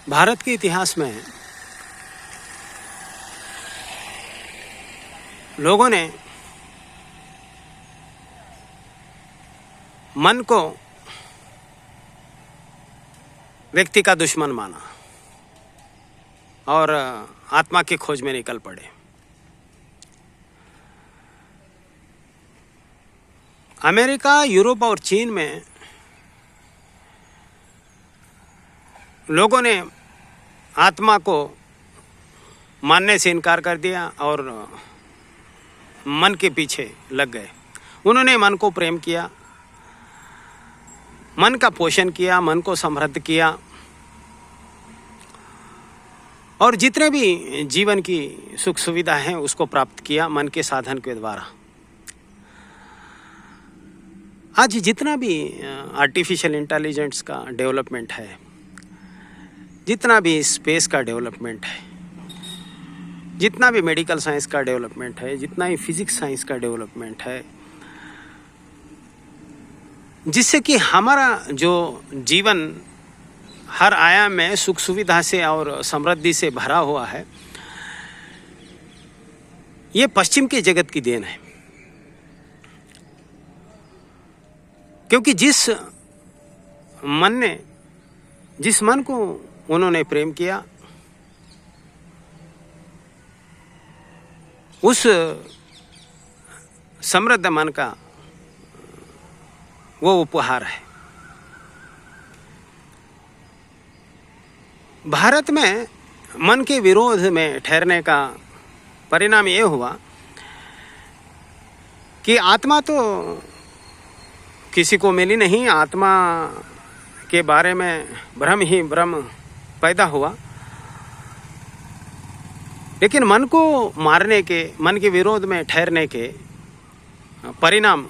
भारत के इतिहास में लोगों ने मन को व्यक्ति का दुश्मन माना और आत्मा की खोज में निकल पड़े। अमेरिका, यूरोप और चीन में लोगों ने आत्मा को मानने से इनकार कर दिया और मन के पीछे लग गए। उन्होंने मन को प्रेम किया, मन का पोषण किया, मन को समृद्ध किया और जितने भी जीवन की सुख सुविधा हैं उसको प्राप्त किया मन के साधन के द्वारा। आज जितना भी आर्टिफिशियल इंटेलिजेंस का डेवलपमेंट है, जितना भी स्पेस का डेवलपमेंट है, जितना भी मेडिकल साइंस का डेवलपमेंट है, जितना ही फिजिक्स साइंस का डेवलपमेंट है, जिससे कि हमारा जो जीवन हर आयाम में सुख सुविधा से और समृद्धि से भरा हुआ है, ये पश्चिम के जगत की देन है। क्योंकि जिस मन को उन्होंने प्रेम किया, उस समृद्ध मन का वो उपहार है। भारत में मन के विरोध में ठहरने का परिणाम ये हुआ कि आत्मा तो किसी को मिली नहीं, आत्मा के बारे में भ्रम ही भ्रम पैदा हुआ। लेकिन मन को मारने के, मन के विरोध में ठहरने के परिणाम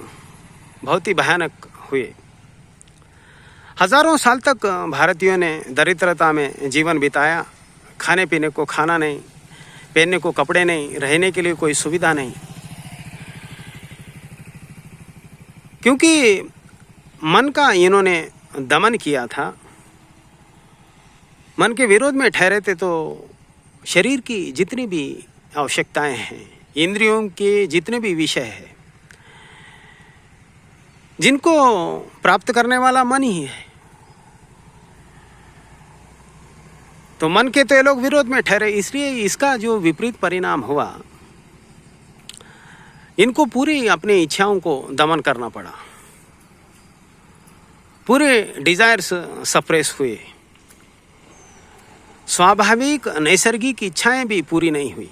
बहुत ही भयानक हुए। हजारों साल तक भारतीयों ने दरिद्रता में जीवन बिताया। खाने पीने को खाना नहीं, पहनने को कपड़े नहीं, रहने के लिए कोई सुविधा नहीं, क्योंकि मन का इन्होंने दमन किया था। मन के विरोध में ठहरे थे तो शरीर की जितनी भी आवश्यकताएं हैं, इंद्रियों के जितने भी विषय हैं, जिनको प्राप्त करने वाला मन ही है, तो मन के तो ये लोग विरोध में ठहरे। इसलिए इसका जो विपरीत परिणाम हुआ, इनको पूरी अपनी इच्छाओं को दमन करना पड़ा। पूरे डिजायर्स सप्रेस हुए, स्वाभाविक नैसर्गिक इच्छाएं भी पूरी नहीं हुई।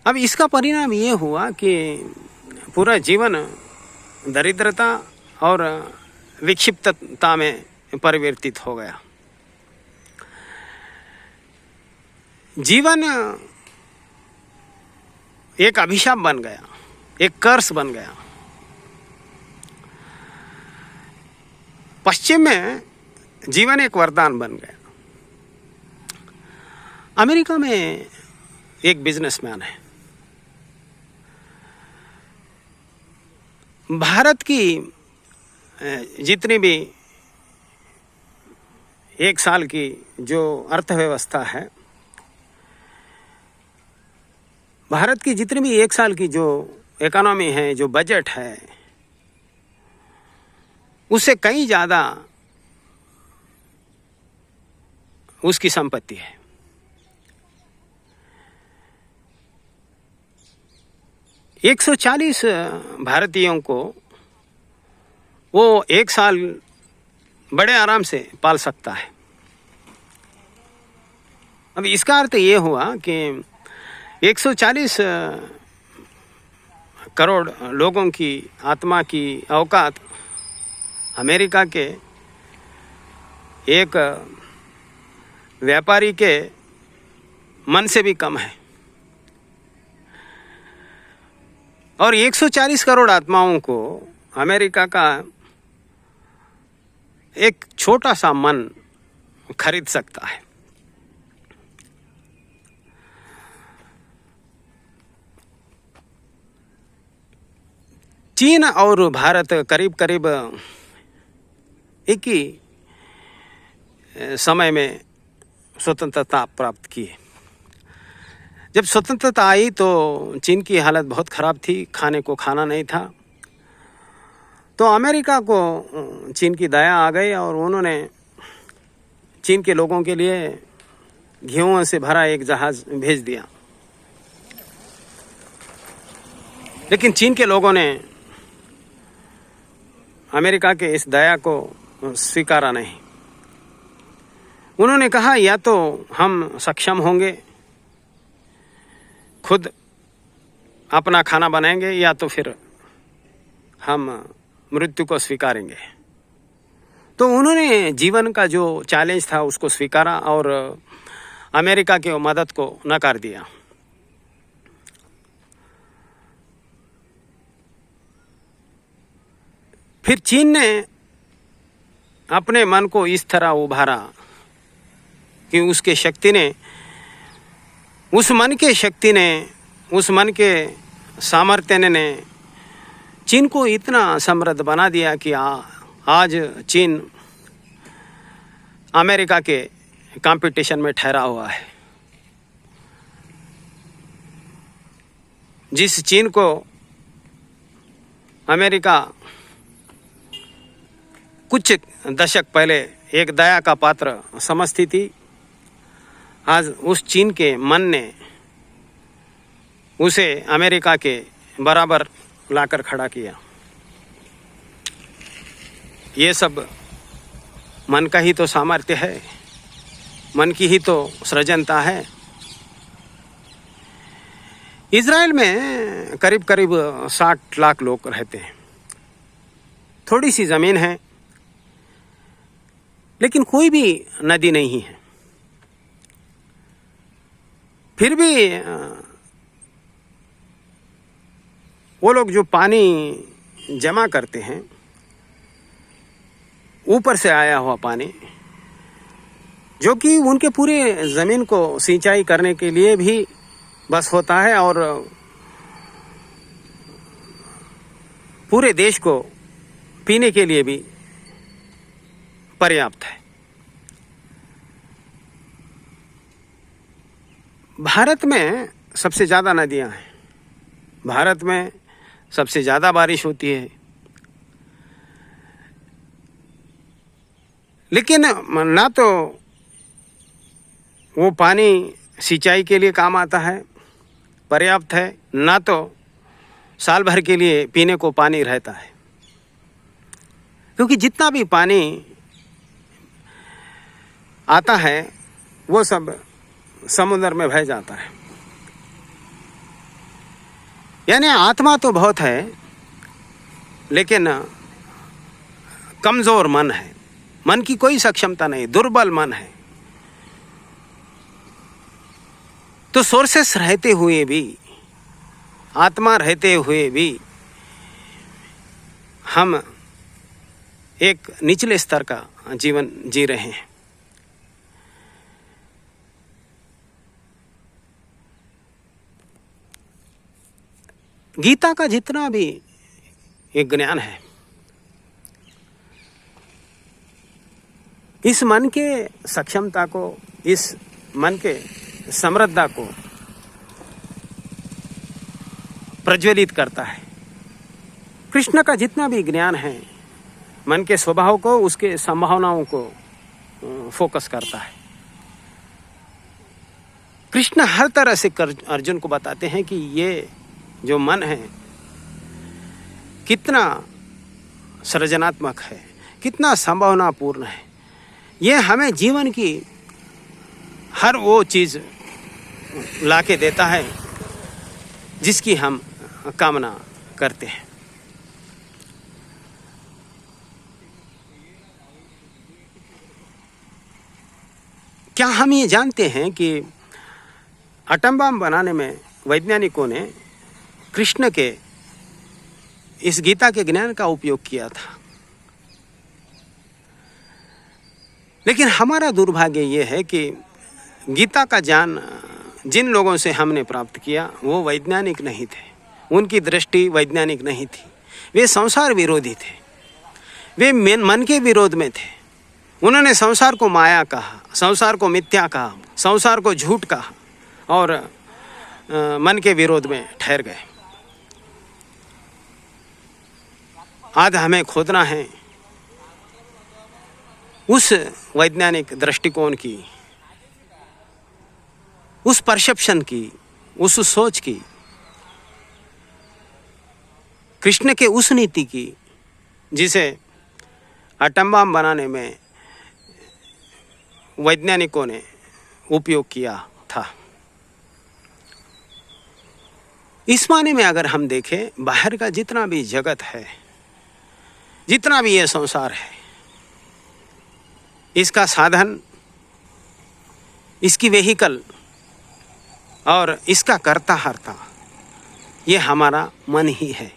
अब इसका परिणाम ये हुआ कि पूरा जीवन दरिद्रता और विक्षिप्तता में परिवर्तित हो गया। जीवन एक अभिशाप बन गया, एक कर्स बन गया। पश्चिम में जीवन एक वरदान बन गया। अमेरिका में एक बिजनेसमैन है, भारत की जितनी भी एक साल की जो अर्थव्यवस्था है, भारत की जितनी भी एक साल की जो इकोनॉमी है, जो बजट है, उससे कहीं ज़्यादा उसकी संपत्ति है। एक 140 भारतीयों को वो एक साल बड़े आराम से पाल सकता है। अब इसका अर्थ ये हुआ कि 140 करोड़ लोगों की आत्मा की औकात अमेरिका के एक व्यापारी के मन से भी कम है। और 140 करोड़ आत्माओं को अमेरिका का एक छोटा सा मन खरीद सकता है। चीन और भारत करीब करीब एक ही समय में स्वतंत्रता प्राप्त की। जब स्वतंत्रता आई तो चीन की हालत बहुत ख़राब थी, खाने को खाना नहीं था। तो अमेरिका को चीन की दया आ गई और उन्होंने चीन के लोगों के लिए गेहूं से भरा एक जहाज़ भेज दिया। लेकिन चीन के लोगों ने अमेरिका के इस दया को स्वीकारा नहीं। उन्होंने कहा या तो हम सक्षम होंगे, खुद अपना खाना बनाएंगे, या तो फिर हम मृत्यु को स्वीकारेंगे। तो उन्होंने जीवन का जो चैलेंज था उसको स्वीकारा और अमेरिका की मदद को नकार दिया। फिर चीन ने अपने मन को इस तरह उभारा कि उसके शक्ति ने, उस मन के सामर्थ्य ने चीन को इतना समृद्ध बना दिया कि आज चीन अमेरिका के कंपटीशन में ठहरा हुआ है। जिस चीन को अमेरिका कुछ दशक पहले एक दया का पात्र समझती थी, आज उस चीन के मन ने उसे अमेरिका के बराबर लाकर खड़ा किया। ये सब मन का ही तो सामर्थ्य है, मन की ही तो सृजनता है। इज़राइल में करीब करीब 60 लाख लोग रहते हैं। थोड़ी सी ज़मीन है, लेकिन कोई भी नदी नहीं है। फिर भी वो लोग जो पानी जमा करते हैं, ऊपर से आया हुआ पानी, जो कि उनके पूरे ज़मीन को सिंचाई करने के लिए भी बस होता है और पूरे देश को पीने के लिए भी पर्याप्त है। भारत में सबसे ज़्यादा नदियां हैं, भारत में सबसे ज़्यादा बारिश होती है, लेकिन ना तो वो पानी सिंचाई के लिए काम आता है, पर्याप्त है, ना तो साल भर के लिए पीने को पानी रहता है। क्योंकि जितना भी पानी आता है वो सब समुद्र में बह जाता है। यानी आत्मा तो बहुत है, लेकिन कमज़ोर मन है, मन की कोई सक्षमता नहीं, दुर्बल मन है। तो सोर्सेस रहते हुए भी, आत्मा रहते हुए भी हम एक निचले स्तर का जीवन जी रहे हैं। गीता का जितना भी एक ज्ञान है, इस मन के सक्षमता को, इस मन के समृद्धता को प्रज्वलित करता है। कृष्ण का जितना भी ज्ञान है, मन के स्वभाव को, उसके संभावनाओं को फोकस करता है। कृष्ण हर तरह से अर्जुन को बताते हैं कि ये जो मन है कितना सृजनात्मक है, कितना संभावनापूर्ण है। ये हमें जीवन की हर वो चीज़ लाके देता है जिसकी हम कामना करते हैं। क्या हम ये जानते हैं कि एटम बम बनाने में वैज्ञानिकों ने कृष्ण के इस गीता के ज्ञान का उपयोग किया था? लेकिन हमारा दुर्भाग्य ये है कि गीता का ज्ञान जिन लोगों से हमने प्राप्त किया वो वैज्ञानिक नहीं थे, उनकी दृष्टि वैज्ञानिक नहीं थी। वे संसार विरोधी थे, वे मन के विरोध में थे, उन्होंने संसार को माया कहा, संसार को मिथ्या कहा, संसार को झूठ कहा और मन के विरोध में ठहर गए। आज हमें खोजना है उस वैज्ञानिक दृष्टिकोण की, उस परसेप्शन की, उस सोच की, कृष्ण के उस नीति की जिसे एटम बम बनाने में वैज्ञानिकों ने उपयोग किया था। इस माने में अगर हम देखें, बाहर का जितना भी जगत है, जितना भी ये संसार है, इसका साधन, इसकी वेहिकल और इसका कर्ता हर्ता ये हमारा मन ही है।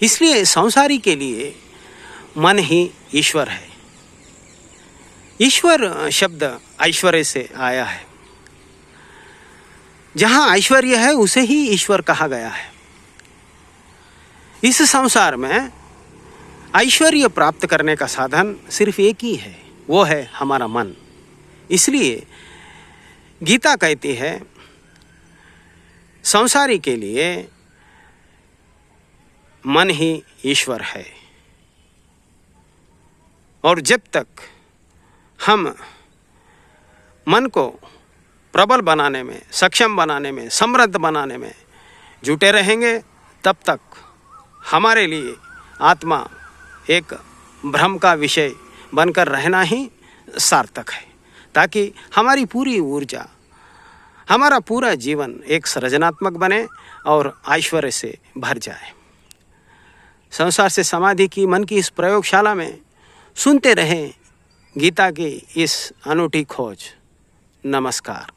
इसलिए संसारी के लिए मन ही ईश्वर है। ईश्वर शब्द ऐश्वर्य से आया है। जहाँ ऐश्वर्य है उसे ही ईश्वर कहा गया है। इस संसार में ऐश्वर्य प्राप्त करने का साधन सिर्फ एक ही है, वो है हमारा मन। इसलिए गीता कहती है, संसारी के लिए मन ही ईश्वर है। और जब तक हम मन को प्रबल बनाने में, सक्षम बनाने में, समृद्ध बनाने में जुटे रहेंगे, तब तक हमारे लिए आत्मा एक भ्रम का विषय बनकर रहना ही सार्थक है, ताकि हमारी पूरी ऊर्जा, हमारा पूरा जीवन एक सृजनात्मक बने और ऐश्वर्य से भर जाए। संसार से समाधि की मन की इस प्रयोगशाला में सुनते रहें गीता की इस अनूठी खोज। नमस्कार।